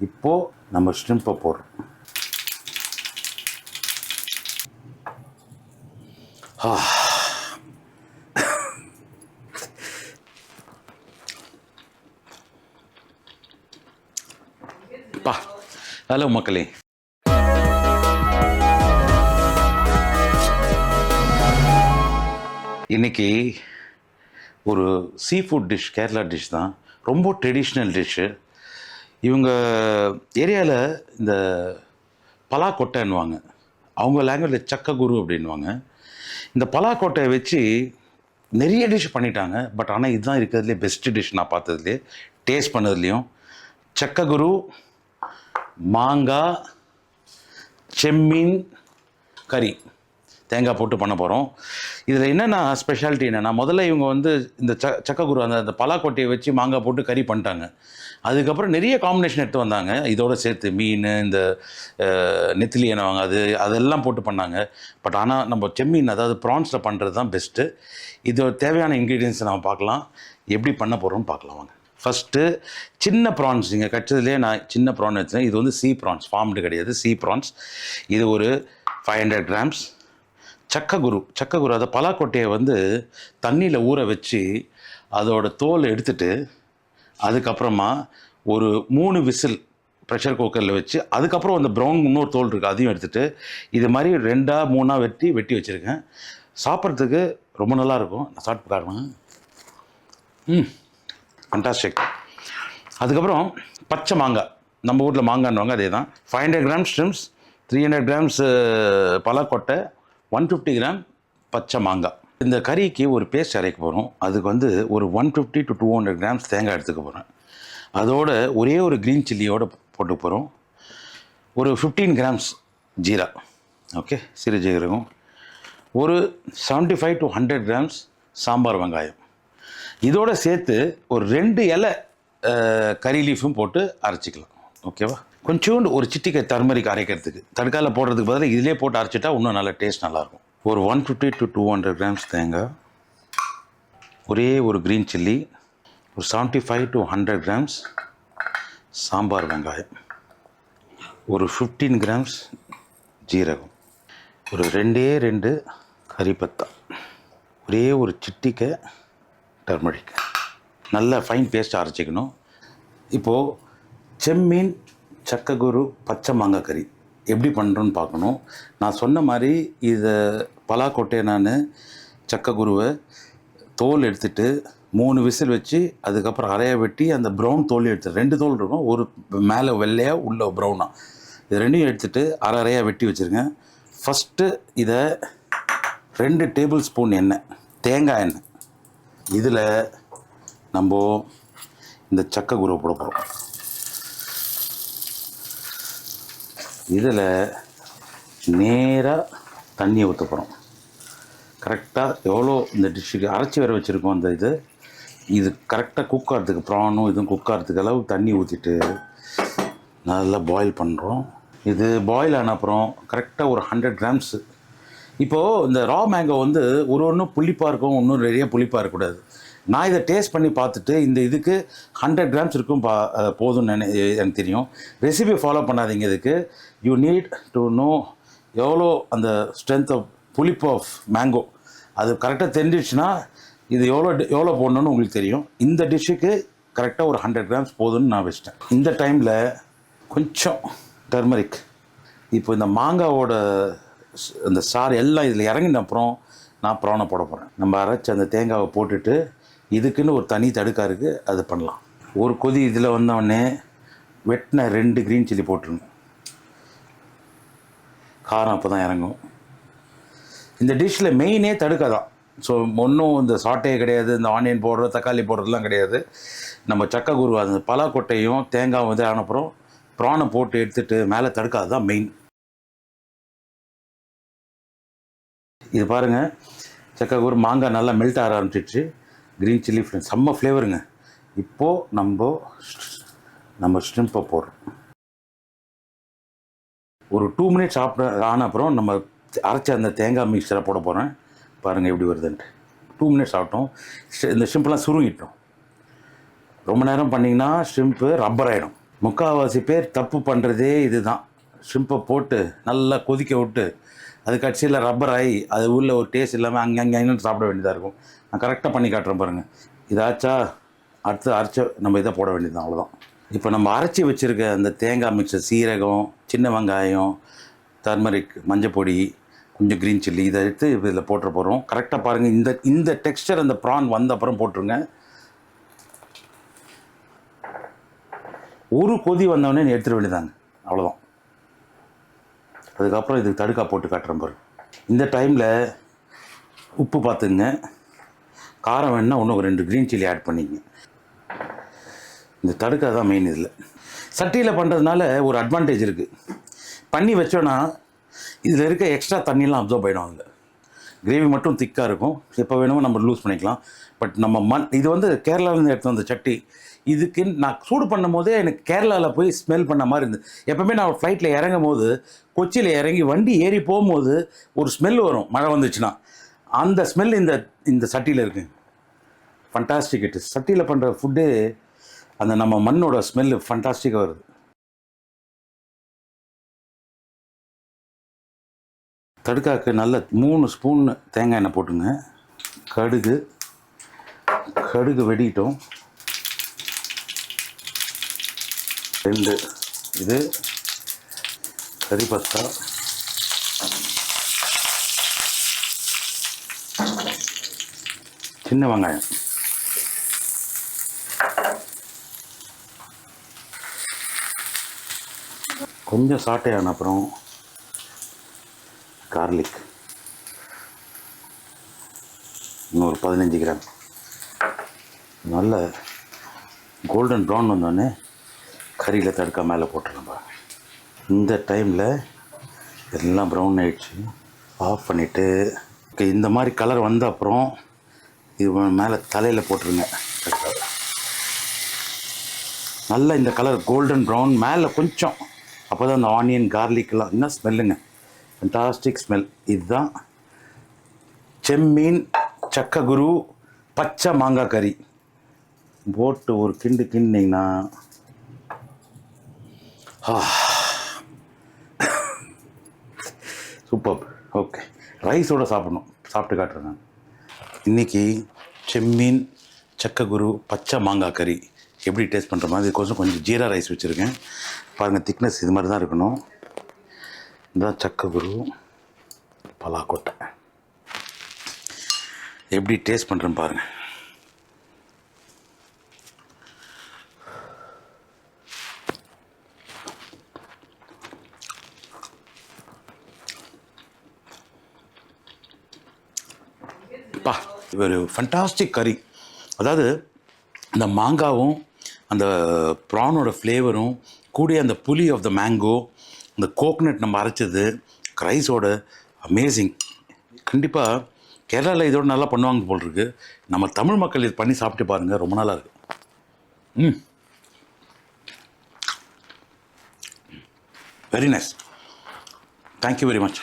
இப்போது நம்ம ஷ்ரிம்பை போடுறோம். பா ஹலோ மக்களே, இன்றைக்கி ஒரு sea food dish, Kerala dish தான். ரொம்ப ட்ரெடிஷ்னல் டிஷ்ஷு. இவங்க ஏரியாவில் இந்த பலாக்கொட்டைன்னுவாங்க, அவங்க லாங்குவேஜில் சக்ககுரு அப்படின்வாங்க. இந்த பலாக்கொட்டையை வச்சு நிறைய டிஷ் பண்ணிட்டாங்க. பட் ஆனால் இதுதான் இருக்கிறதுலே பெஸ்ட்டு டிஷ் நான் பார்த்ததுலேயே, டேஸ்ட் பண்ணதுலேயும். சக்ககுரு, மாங்காய், செம்மீன் கறி, தேங்காய் போட்டு பண்ண போகிறோம். இதில் என்னென்னா ஸ்பெஷாலிட்டி என்னென்னா, முதல்ல இவங்க வந்து இந்த சக்ககுரு அந்த பலாக்கொட்டையை வச்சு மாங்காய் போட்டு கறி பண்ணிட்டாங்க. அதுக்கப்புறம் நிறைய காம்பினேஷன் எடுத்து வந்தாங்க, இதோடு சேர்த்து மீன், இந்த நெத்திலி என்னவாங்க அதெல்லாம் போட்டு பண்ணாங்க. பட் ஆனால் நம்ம செம்மீன், அதாவது ப்ரான்ஸில் பண்ணுறது தான் பெஸ்ட்டு. இது தேவையான இன்க்ரீடியன்ஸை நம்ம பார்க்கலாம், எப்படி பண்ண போகிறோம்னு பார்க்கலாம் வாங்க. ஃபஸ்ட்டு சின்ன ப்ரான்ஸ், நீங்கள் கச்சதுலேயே நான் சின்ன ப்ரான் வச்சுருக்கேன். இது வந்து சீ ப்ரான்ஸ், ஃபார்ம்டு கிடையாது, சீ ப்ரான்ஸ். இது ஒரு 500 கிராம்ஸ். சக்ககுரு அதை பலாக்கொட்டையை வந்து தண்ணியில் ஊற வச்சு அதோட தோல் எடுத்துட்டு, அதுக்கப்புறமா ஒரு 3 விசில் ப்ரெஷர் குக்கரில் வச்சு, அதுக்கப்புறம் அந்த ப்ரௌன் இன்னொரு தோல் இருக்குது, அதையும் எடுத்துகிட்டு இது மாதிரி 2-3 வெட்டி வச்சுருக்கேன். சாப்பிட்றதுக்கு ரொம்ப நல்லாயிருக்கும். நான் சாப்பிட்டு பாருங்க. ஃபண்டாஸ்டிக். அதுக்கப்புறம் பச்சை மாங்காய், நம்ம ஊரில் மாங்காய்னுவாங்க, அதே தான். 500 கிராம்ஸ் ஷ்ரிம்ப்ஸ், 300 கிராம்ஸ் பலாக்கொட்டை, 150 கிராம் பச்சை மாங்காய். இந்த கறிக்கு ஒரு பேஸ்ட் அரைக்க போகிறோம். அதுக்கு வந்து ஒரு 150 to 200 கிராம்ஸ் தேங்காய் எடுத்துக்க போகிறேன். அதோட ஒரே ஒரு க்ரீன் சில்லியோடு போட்டு போகிறோம். ஒரு 15 கிராம்ஸ் ஜீரா, ஓகே, சிறு ஜீரகம். ஒரு 75 to 100 கிராம்ஸ் சாம்பார் வெங்காயம். இதோடு சேர்த்து ஒரு 2 இலை கறி லீஃபும் போட்டு அரைச்சிக்கலாம், ஓகேவா. கொஞ்சோண்டு ஒரு சிட்டிக்கை டர்மரிக் அரைக்கிறதுக்கு, தடுக்கால போடுறதுக்கு பதிலாக இதிலே போட்டு அரைச்சிட்டா இன்னும் நல்ல டேஸ்ட் நல்லாயிருக்கும். ஒரு 150 to 200 கிராம்ஸ் தேங்காய், ஒரே ஒரு க்ரீன் சில்லி, ஒரு 75 to 100 கிராம்ஸ் சாம்பார் வெங்காயம், ஒரு 15 கிராம்ஸ் ஜீரகம், ஒரு 2 கறிப்பத்தா, ஒரே ஒரு சிட்டிக்கை டர்மரிக். நல்ல ஃபைன் பேஸ்ட்டாக அரைச்சிக்கணும். இப்போது செம்மீன், சக்ககுரு, பச்சை மாங்காய் கறி எப்படி பண்ணுறோன்னு பார்க்கணும். நான் சொன்ன மாதிரி இதை பலாக்கொட்டையை நான் சக்ககுருவை தோல் எடுத்துகிட்டு 3 விசில் வச்சு, அதுக்கப்புறம் அரையாக வெட்டி அந்த ப்ரௌன் தோல் எடுத்து, 2 தோல் இருக்கும், ஒரு மேலே வெள்ளையாக உள்ள ப்ரௌனாக, இது 2யும் எடுத்துகிட்டு அரையாக வெட்டி வச்சுருங்க. ஃபஸ்ட்டு இதை 2 டேபிள் ஸ்பூன் எண்ணெய், தேங்காய் எண்ணெய், இதில் நம்ம இந்த சக்ககுருவை போட போகிறோம். இதில் நேராக தண்ணியை ஊற்ற போகிறோம். கரெக்டாக எவ்வளோ இந்த டிஷ்ஷுக்கு அரைச்சி வர வச்சுருக்கோம், அந்த இது கரெக்டாக குக் ஆகிறதுக்கு, ப்ரானும் இதுவும் குக் ஆகிறதுக்கு அளவு தண்ணி ஊற்றிட்டு நல்லா பாயில் பண்ணுறோம். இது பாயில் ஆன அப்புறம் கரெக்டாக ஒரு 100 கிராம்ஸு. இப்போது இந்த ரா மேங்கோ வந்து ஒன்றும் புளிப்பாக இருக்கும், இன்னும் நிறைய புளிப்பாக இருக்கக்கூடாது. நான் இதை டேஸ்ட் பண்ணி பார்த்துட்டு இந்த இதுக்கு 100 கிராம்ஸ் இருக்கும் போதும்னு எனக்கு தெரியும். ரெசிபி ஃபாலோ பண்ணாதீங்க. இதுக்கு யூ நீட் டு நோ எவ்வளோ அந்த ஸ்ட்ரென்த் ஆஃப் புளிப்பு ஆஃப் மேங்கோ, அது கரெக்டாக தெரிஞ்சிடுச்சுன்னா இது எவ்வளோ போடணுன்னு உங்களுக்கு தெரியும். இந்த டிஷ்ஷுக்கு கரெக்டாக ஒரு 100 கிராம்ஸ் போதும்னு நான் வச்சிட்டேன். இந்த டைமில் கொஞ்சம் டர்மரிக். இப்போ இந்த மாங்காவோட அந்த சாறு எல்லாம் இதில் இறங்கின அப்புறம் நான் ப்ரானை போட போகிறேன். நம்ம அரைச்சி அந்த தேங்காவை போட்டுட்டு இதுக்குன்னு ஒரு தனி தடுக்கா இருக்குது, அது பண்ணலாம். ஒரு கொதி இதில் வந்தோடனே வெட்டின 2 க்ரீன் சில்லி போட்டுருங்க. காரம் அப்போ தான் இறங்கும். இந்த டிஷ்ஷில் மெயினே தடுக்கா தான். ஸோ ஒன்றும் இந்த சாட்டையே கிடையாது, இந்த ஆனியன் போடுறது, தக்காளி போடுறதுலாம் கிடையாது. நம்ம சக்ககுரு அந்த பலாக்கொட்டையும் தேங்காய் வந்து ஆனப்புறம் ப்ரானை போட்டு எடுத்துகிட்டு மேலே தடுக்காது தான் மெயின். இது பாருங்கள், சக்ககுரு மாங்காய் நல்லா மெல்ட் ஆக ஆரம்பிச்சிடுச்சு. க்ரீன் சில்லி செம்ம ஃப்ளேவருங்க. இப்போது நம்ம ஷ்ரிம்பை போடுறோம். ஒரு 2 மினிட்ஸ் ஆன அப்புறம் நம்ம அரைச்ச அந்த தேங்காய் மிக்சரை போட போகிறேன். பாருங்கள் எப்படி வருதுன்ட்டு. 2 மினிட்ஸ் ஆகட்டும். இந்த ஷ்ரிம்ப்லாம் சுருங்கிட்டோம். ரொம்ப நேரம் பண்ணிங்கன்னா ஷ்ரிம்ப்பு ரப்பர் ஆகிடும். முக்கால்வாசி பேர் தப்பு பண்ணுறதே இதுதான். ஷ்ரிம்பை போட்டு நல்லா கொதிக்க விட்டு அது கட்சியில் ரப்பர் ஆகி அது உள்ள ஒரு டேஸ்ட் இல்லாமல் அங்கே சாப்பிட வேண்டியதாக இருக்கும். நான் கரெக்டாக பண்ணி காட்டுறேன் பாருங்கள். இதாச்சா அடுத்து அரைச்ச நம்ம இதை போட வேண்டியது தான், அவ்வளோதான். இப்போ நம்ம அரைச்சி வச்சுருக்க அந்த தேங்காய் மிக்சர், சீரகம், சின்ன வெங்காயம், டர்மரிக், மஞ்சப்பொடி, கொஞ்சம் க்ரீன் சில்லி இதை எடுத்து இதில் போட்டுற போகிறோம். கரெக்டாக பாருங்கள், இந்த டெக்ஸ்டர் அந்த ப்ரான் வந்த அப்புறம் போட்டுருங்க. ஒரு கொதி வந்தவொடனே எடுத்துட வேண்டியதாங்க, அவ்வளோதான். அதுக்கப்புறம் இதுக்கு தடுக்கா போட்டு காட்டுறேன் பாரு. இந்த டைமில் உப்பு பார்த்துங்க, காரம் வேணுன்னா இன்னும் ஒரு 2 க்ரீன் சில்லி ஆட் பண்ணிக்கங்க. இந்த தடுக்கா தான் மெயின். இதில் சட்டியில் பண்ணுறதுனால ஒரு அட்வான்டேஜ் இருக்குது. பண்ணி வச்சோன்னா இதில் இருக்க எக்ஸ்ட்ரா தண்ணியெலாம் அப்சர்வ் ஆகிடும். அதில் கிரேவி மட்டும் திக்காக இருக்கும், எப்போ வேணுமோ நம்ம லூஸ் பண்ணிக்கலாம். பட் நம்ம இது வந்து கேரளாவிலேருந்து எடுத்து வந்த சட்டி. இதுக்கு நான் சூடு பண்ணும் போதே எனக்கு கேரளாவில் போய் ஸ்மெல் பண்ண மாதிரி இருந்தது. எப்போவுமே நான் ஃப்ளைட்டில் இறங்கும் போது, கொச்சியில் இறங்கி வண்டி ஏறி போகும்போது ஒரு ஸ்மெல் வரும் மழை வந்துச்சுன்னா. அந்த ஸ்மெல் இந்த சட்டியில் இருக்குது. ஃபண்டாஸ்டிக். இட் சட்டியில் பண்ணுற ஃபுட்டு அந்த நம்ம மண்ணோட ஸ்மெல்லு ஃபண்டாஸ்டிக்காக வருது. தடுக்காக்கு நல்ல 3 ஸ்பூன் தேங்காய் எண்ணெய் போட்டுங்க. கடுகு வெடிட்டோம். 2 இது கறி பஸ்தா, சின்ன வெங்காயம், கொஞ்சம் சாட்டே ஆன அப்புறம் கார்லிக் இன்னொரு 15 கிராம். நல்ல கோல்டன் ப்ரௌன் வந்தோடனே கறியில் தடுக்கா மேலே போட்டுருந்தோம்பா. இந்த டைமில் எல்லாம் ப்ரௌன் ஆகிடுச்சு. ஆஃப் பண்ணிவிட்டு இந்த மாதிரி கலர் வந்த அப்புறம் இது மேலே தலையில் போட்டுருங்க. நல்லா இந்த கலர் கோல்டன் ப்ரௌன் மேலே கொஞ்சம், அப்போ தான் அந்த ஆனியன் கார்லிக்கெலாம் என்ன ஸ்மெல்லுங்க, ஃபண்டாஸ்டிக் ஸ்மெல். இதுதான் செம்மீன் சக்ககுரு பச்சை மாங்காய் கறி போட்டு ஒரு கிண்டிங்கன்னா சூப்பர். ஓகே, ரைஸோடு சாப்பிட்ணும். சாப்பிட்டு காட்டுறேன் நான். இன்றைக்கி செம்மீன் சக்ககுரு பச்சை மாங்காய் கறி எப்படி டேஸ்ட் பண்ணுற மாதிரி கொஞ்சம் ஜீரா ரைஸ் வச்சுருக்கேன் பாருங்கள். திக்னஸ் இது மாதிரி தான் இருக்கணும். இதுதான் சக்ககுரு பலாக்கொட்டை. எப்படி டேஸ்ட் பண்ணுறேன்னு பாருங்கள். பா, இது ஒரு ஃபண்டாஸ்டிக் கறி. அதாவது இந்த மாங்காவும் அந்த ப்ரானோட ஃப்ளேவரும் கூடிய அந்த புளி ஆஃப் த மேங்கோ, இந்த கோக்னட் நம்ம அரைச்சது, ரைஸோட அமேசிங். கண்டிப்பாக கேரளாவில் இதோட நல்லா பண்ணுவாங்க போல் இருக்குது. நம்ம தமிழ் மக்கள் இது பண்ணி சாப்பிட்டு பாருங்கள், ரொம்ப நல்லா இருக்குது. Very nice. Thank you very much.